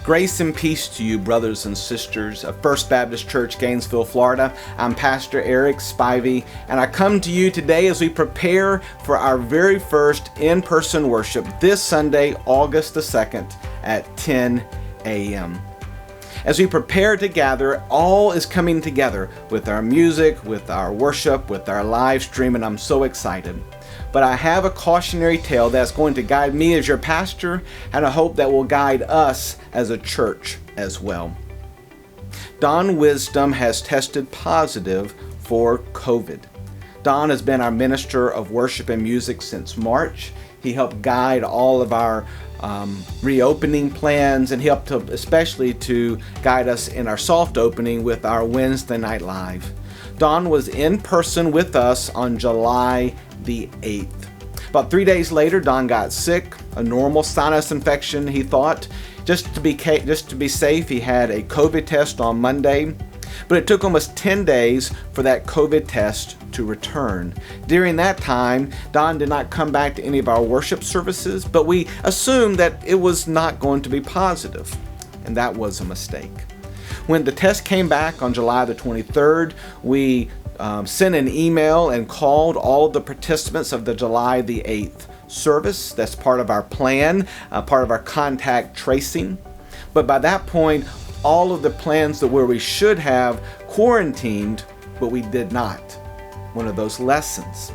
Grace and peace to you, brothers and sisters of First Baptist Church, Gainesville, Florida. I'm Pastor Eric Spivey, and I come to you today as we prepare for our very first in-person worship this Sunday, August the 2nd at 10 a.m. As we prepare to gather, all is coming together with our music, with our worship, with our live stream, and I'm so excited. But I have a cautionary tale that's going to guide me as your pastor, and I hope that will guide us as a church as well. Don Wisdom has tested positive for COVID. Don has been our minister of worship and music since March. He helped guide all of our reopening plans, and he helped especially to guide us in our soft opening with our Wednesday Night Live. Don was in person with us on July the 8th. About 3 days later, Don got sick, a normal sinus infection, he thought. Just to be safe, he had a COVID test on Monday, but it took almost 10 days for that COVID test to return. During that time, Don did not come back to any of our worship services, but we assumed that it was not going to be positive, and that was a mistake. When the test came back on July the 23rd, we sent an email and called all the participants of the July the 8th service. That's part of our plan, part of our contact tracing. But by that point, all of the plans that where we should have quarantined, but we did not. One of those lessons.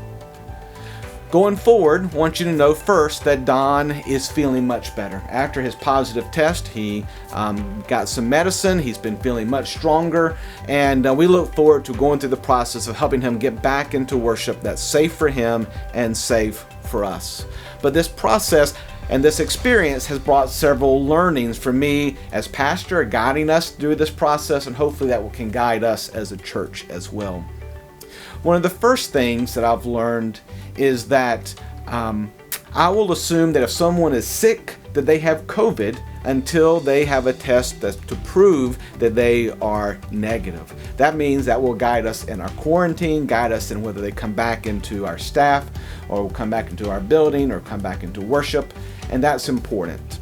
Going forward, I want you to know first that Don is feeling much better. After his positive test, he got some medicine. He's been feeling much stronger, and we look forward to going through the process of helping him get back into worship that's safe for him and safe for us. But this process and this experience has brought several learnings for me as pastor, guiding us through this process, and hopefully that can guide us as a church as well. One of the first things that I've learned is that I will assume that if someone is sick, that they have COVID until they have a test that's to prove that they are negative. That means that will guide us in our quarantine, guide us in whether they come back into our staff or come back into our building or come back into worship, and that's important.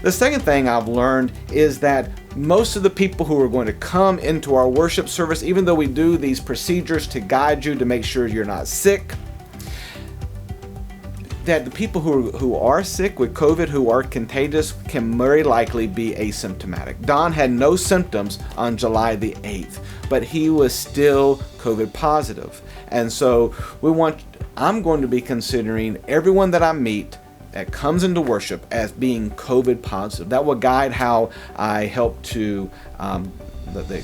The second thing I've learned is that most of the people who are going to come into our worship service, even though we do these procedures to guide you to make sure you're not sick, that the people who are sick with COVID, who are contagious, can very likely be asymptomatic. Don had no symptoms on July the 8th, but he was still COVID positive. And so I'm going to be considering everyone that I meet that comes into worship as being COVID positive. That will guide how I help to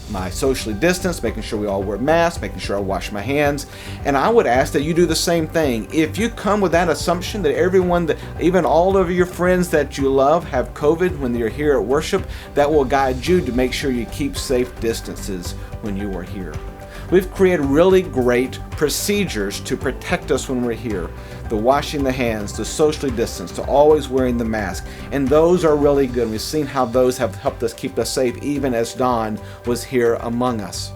my socially distance, making sure we all wear masks, making sure I wash my hands. And I would ask that you do the same thing. If you come with that assumption that everyone, even all of your friends that you love have COVID when you're here at worship, that will guide you to make sure you keep safe distances when you are here. We've created really great procedures to protect us when we're here. The washing the hands, the socially distance, the always wearing the mask. And those are really good. We've seen how those have helped us keep us safe even as Don was here among us.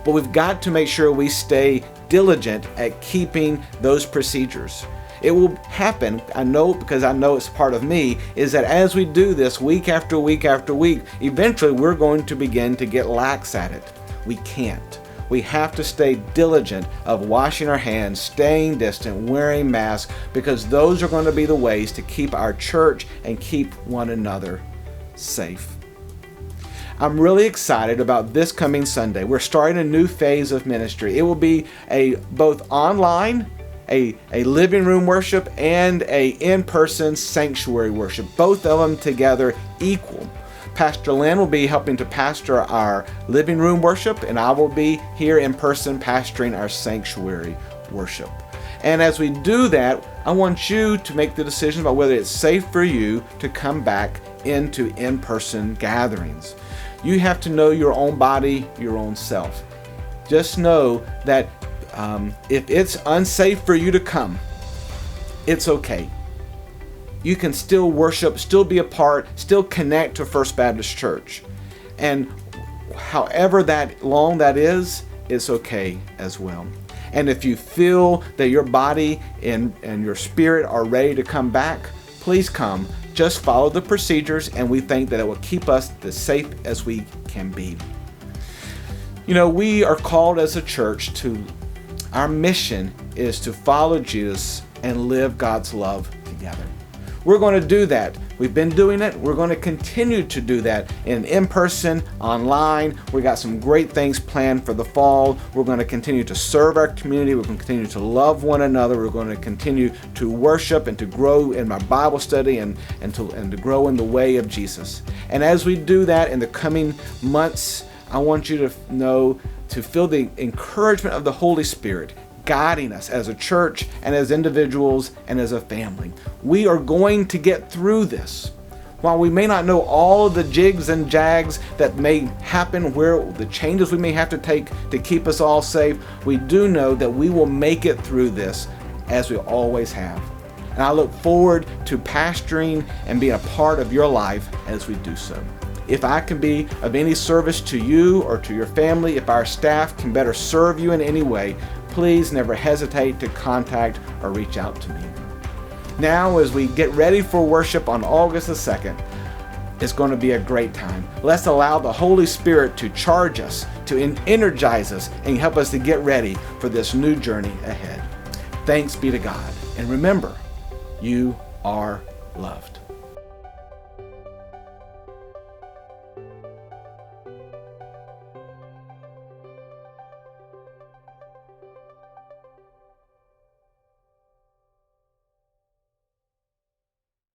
But we've got to make sure we stay diligent at keeping those procedures. It will happen, I know, because I know it's part of me, is that as we do this week after week after week, eventually we're going to begin to get lax at it. We can't. We have to stay diligent of washing our hands, staying distant, wearing masks, because those are going to be the ways to keep our church and keep one another safe. I'm really excited about this coming Sunday. We're starting a new phase of ministry. It will be both online, a living room worship, and a in-person sanctuary worship. Both of them together equal. Pastor Lynn will be helping to pastor our living room worship, and I will be here in person pastoring our sanctuary worship. And as we do that, I want you to make the decision about whether it's safe for you to come back into in-person gatherings. You have to know your own body, your own self. Just know that if it's unsafe for you to come, it's okay. You can still worship, still be a part, still connect to First Baptist Church. And however long that is, it's okay as well. And if you feel that your body and your spirit are ready to come back, please come. Just follow the procedures, and we think that it will keep us as safe as we can be. You know, we are called as a church to, our mission is to follow Jesus and live God's love together. We're going to do that. We've been doing it. We're going to continue to do that in person, online. We got some great things planned for the fall. We're going to continue to serve our community. We're going to continue to love one another. We're going to continue to worship and to grow in our Bible study and to grow in the way of Jesus. And as we do that in the coming months, I want you to know, to feel the encouragement of the Holy Spirit guiding us as a church and as individuals and as a family. We are going to get through this. While we may not know all of the jigs and jags that may happen, where the changes we may have to take to keep us all safe, we do know that we will make it through this as we always have. And I look forward to pastoring and being a part of your life as we do so. If I can be of any service to you or to your family, if our staff can better serve you in any way, please never hesitate to contact or reach out to me. Now, as we get ready for worship on August the 2nd, it's going to be a great time. Let's allow the Holy Spirit to charge us, to energize us, and help us to get ready for this new journey ahead. Thanks be to God. And remember, you are loved.